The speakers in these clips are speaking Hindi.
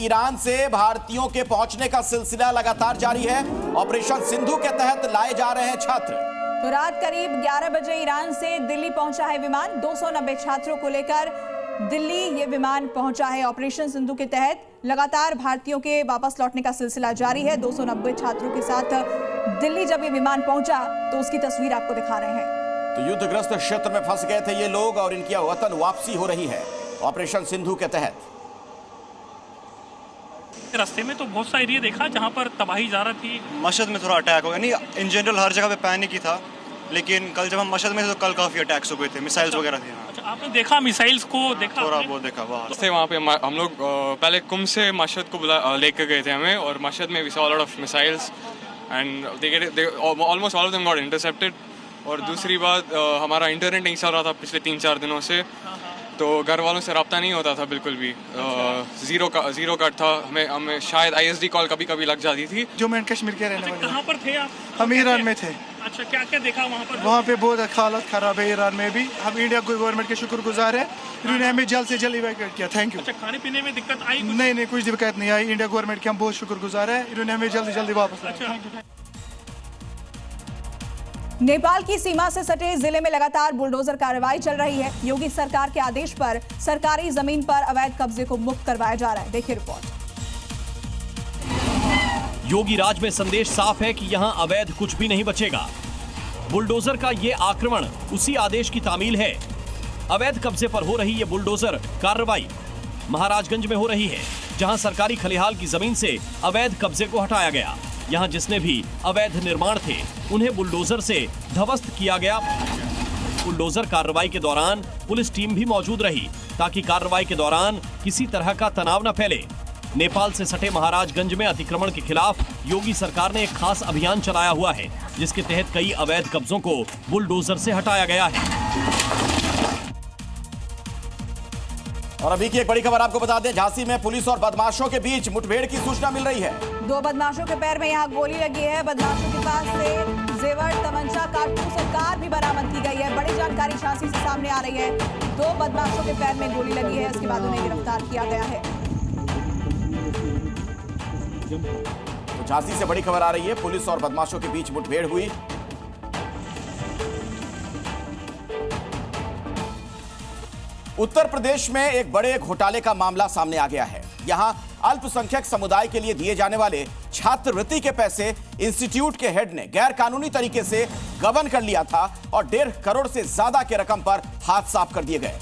ईरान से भारतीयों के पहुंचने का सिलसिला लगातार जारी है। ऑपरेशन सिंधु के तहत लाए जा रहे हैं छात्र। तो रात करीब 11 बजे ईरान से दिल्ली पहुंचा है विमान। 290 छात्रों को लेकर दिल्ली ये विमान पहुंचा है। ऑपरेशन सिंधु के तहत लगातार भारतीयों के वापस लौटने का सिलसिला जारी है। 290 छात्रों के साथ दिल्ली जब ये विमान पहुंचा तो उसकी तस्वीर आपको दिखा रहे हैं। तो युद्धग्रस्त क्षेत्र में फंस गए थे ये लोग और इनकी वतन वापसी हो रही है ऑपरेशन सिंधु के तहत। रास्ते में तो बहुत सा एरिया देखा जहां पर तबाही जा रही थी। मशहद में थोड़ा अटैक हो गया, नहीं इन जनरल हर जगह पे पैनिक ही था, लेकिन कल जब हम मशहद में थे तो कल काफी अटैक्स हो गए थे, मिसाइल्स वगैरह थी। अच्छा, आपने देखा मिसाइल्स को? देखा थोड़ा बहुत देखा बाहर से। वहाँ पे हम लोग पहले कुम से मशहद को लेकर गए थे हमें, और मशहद में we saw a lot of missiles and they almost all of them got intercepted. और दूसरी बात, हमारा इंटरनेट नहीं चल रहा था पिछले 3-4 दिनों से, तो घर वालों से रब्ता नहीं होता था बिल्कुल भी। जीरो कट था। हमें शायद ISD कॉल कभी कभी लग जाती थी। जम्मू एंड कश्मीर के रहने वाले। कहाँ पर थे आप? हम ईरान में थे। अच्छा, क्या क्या देखा वहाँ पर? वहाँ पे बहुत हालत खराब है ईरान में भी। हम इंडिया गवर्नमेंट के शुक्रगुजार है, इन्होंने हमें जल्द से जल्द इवैक्यूएट किया। Thank you. अच्छा, खाने पीने में दिक्कत आई? नहीं, कुछ दिक्कत नहीं आई। इंडिया गवर्नमेंट के हम बहुत शुक्रगुजार है, इन्होंने हमें जल्द से जल्दी वापस लाया। नेपाल की सीमा से सटे जिले में लगातार बुलडोजर कार्रवाई चल रही है। योगी सरकार के आदेश पर सरकारी जमीन पर अवैध कब्जे को मुक्त करवाया जा रहा है। देखिए रिपोर्ट। योगी राज में संदेश साफ है कि यहां अवैध कुछ भी नहीं बचेगा। बुलडोजर का ये आक्रमण उसी आदेश की तामील है। अवैध कब्जे पर हो रही ये बुलडोजर कार्रवाई महाराजगंज में हो रही है, जहां सरकारी खलिहाल की जमीन से अवैध कब्जे को हटाया गया। यहां जिसने भी अवैध निर्माण थे उन्हें बुलडोजर से ध्वस्त किया गया। बुलडोजर कार्रवाई के दौरान पुलिस टीम भी मौजूद रही ताकि कार्रवाई के दौरान किसी तरह का तनाव न फैले। नेपाल से सटे महाराजगंज में अतिक्रमण के खिलाफ योगी सरकार ने एक खास अभियान चलाया हुआ है, जिसके तहत कई अवैध कब्जों को बुलडोजर से हटाया गया है। और अभी की एक बड़ी खबर आपको बता दें, झांसी में पुलिस और बदमाशों के बीच मुठभेड़ की सूचना मिल रही है। 2 बदमाशों के पैर में यहां गोली लगी है। बदमाशों के पास से जेवर, तमंचा, कारतूस और कार भी बरामद की गई है। बड़ी जानकारी झांसी से सामने आ रही है। 2 बदमाशों के पैर में गोली लगी है, इसके बाद उन्हें गिरफ्तार किया गया है। तो झांसी से बड़ी खबर आ रही है, पुलिस और बदमाशों के बीच मुठभेड़ हुई। उत्तर प्रदेश में एक बड़े घोटाले का मामला सामने आ गया है। यहां अल्पसंख्यक समुदाय के लिए दिए जाने वाले छात्रवृत्ति के पैसे इंस्टीट्यूट के हेड ने गैर कानूनी तरीके से गबन कर लिया था और 1.5 करोड़ से ज्यादा के रकम पर हाथ साफ कर दिए गए।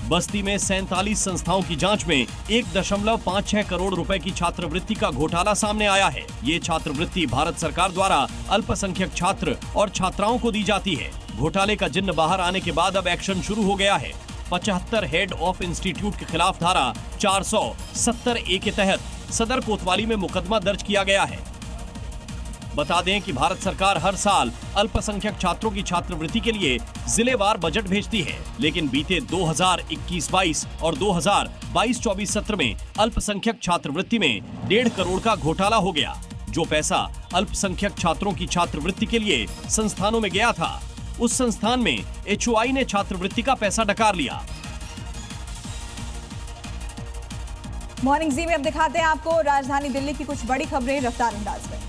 बस्ती में 47 संस्थाओं की जांच में 1.56 करोड़ रुपए की छात्रवृत्ति का घोटाला सामने आया है। ये छात्रवृत्ति भारत सरकार द्वारा अल्पसंख्यक छात्र और छात्राओं को दी जाती है। घोटाले का जिन्न बाहर आने के बाद अब एक्शन शुरू हो गया है। 75 हेड ऑफ इंस्टीट्यूट के खिलाफ धारा 470A के तहत सदर कोतवाली में मुकदमा दर्ज किया गया है। बता दें कि भारत सरकार हर साल अल्पसंख्यक छात्रों की छात्रवृत्ति के लिए जिलेवार बजट भेजती है, लेकिन बीते 2021-22 और 2022-24 सत्र में अल्पसंख्यक छात्रवृत्ति में 1.5 करोड़ का घोटाला हो गया। जो पैसा अल्पसंख्यक छात्रों की छात्रवृत्ति के लिए संस्थानों में गया था, उस संस्थान में HOI ने छात्रवृत्ति का पैसा डकार लिया। मॉर्निंग जी में अब दिखाते हैं आपको राजधानी दिल्ली की कुछ बड़ी खबरें रफ्तार अंदाज में।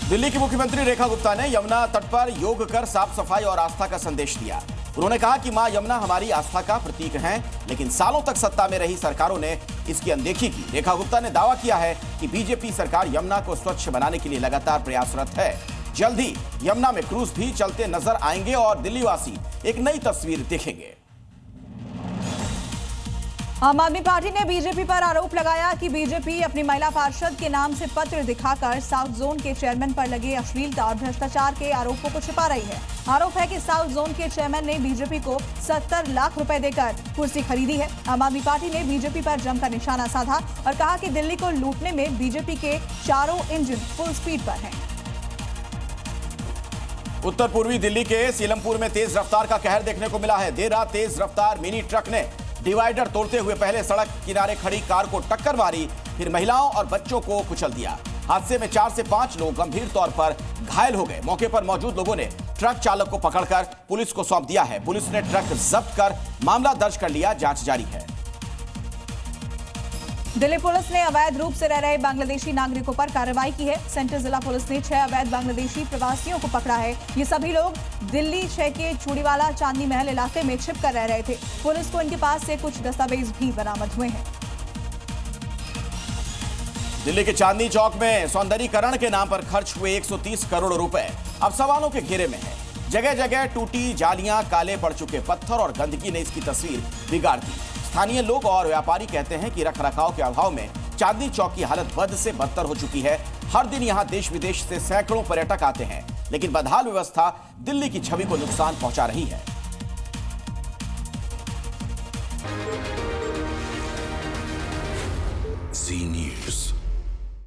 दिल्ली की मुख्यमंत्री रेखा गुप्ता ने यमुना तट पर योग कर साफ सफाई और आस्था का संदेश दिया। उन्होंने कहा कि मां यमुना हमारी आस्था का प्रतीक हैं, लेकिन सालों तक सत्ता में रही सरकारों ने इसकी अनदेखी की। रेखा गुप्ता ने दावा किया है कि बीजेपी सरकार यमुना को स्वच्छ बनाने के लिए लगातार प्रयासरत है। जल्द ही यमुना में क्रूज भी चलते नजर आएंगे और दिल्लीवासी एक नई तस्वीर देखेंगे। आम आदमी पार्टी ने बीजेपी पर आरोप लगाया कि बीजेपी अपनी महिला पार्षद के नाम से पत्र दिखाकर साउथ जोन के चेयरमैन पर लगे अश्लीलता और भ्रष्टाचार के आरोपों को छिपा रही है। आरोप है कि साउथ जोन के चेयरमैन ने बीजेपी को 70 लाख रुपए देकर कुर्सी खरीदी है। आम आदमी पार्टी ने बीजेपी पर जमकर निशाना साधा और कहा कि दिल्ली को लूटने में बीजेपी के चारों इंजन फुल स्पीड पर हैं। उत्तर पूर्वी दिल्ली के सीलमपुर में तेज रफ्तार का कहर देखने को मिला है। देर रात तेज रफ्तार मिनी ट्रक ने डिवाइडर तोड़ते हुए पहले सड़क किनारे खड़ी कार को टक्कर मारी, फिर महिलाओं और बच्चों को कुचल दिया। हादसे में 4 से 5 लोग गंभीर तौर पर घायल हो गए। मौके पर मौजूद लोगों ने ट्रक चालक को पकड़कर पुलिस को सौंप दिया है। पुलिस ने ट्रक जब्त कर मामला दर्ज कर लिया, जांच जारी है। दिल्ली पुलिस ने अवैध रूप से रह रहे बांग्लादेशी नागरिकों पर कार्रवाई की है। सेंट्रल जिला पुलिस ने 6 अवैध बांग्लादेशी प्रवासियों को पकड़ा है। ये सभी लोग दिल्ली 6 के चूड़ीवाला चांदनी महल इलाके में छिप कर रह रहे थे। पुलिस को इनके पास से कुछ दस्तावेज भी बरामद हुए हैं। दिल्ली के चांदनी चौक में सौंदर्यीकरण के नाम पर खर्च हुए 130 करोड़ रुपए अब सवालों के घेरे में है। जगह जगह टूटी जालियां, काले पड़ चुके पत्थर और गंदगी ने इसकी तस्वीर बिगाड़ दी। स्थानीय लोग और व्यापारी कहते हैं कि रखरखाव के अभाव में चांदनी चौक की हालत बद से बदतर हो चुकी है। हर दिन यहां देश विदेश से सैकड़ों पर्यटक आते हैं, लेकिन बदहाल व्यवस्था दिल्ली की छवि को नुकसान पहुंचा रही है।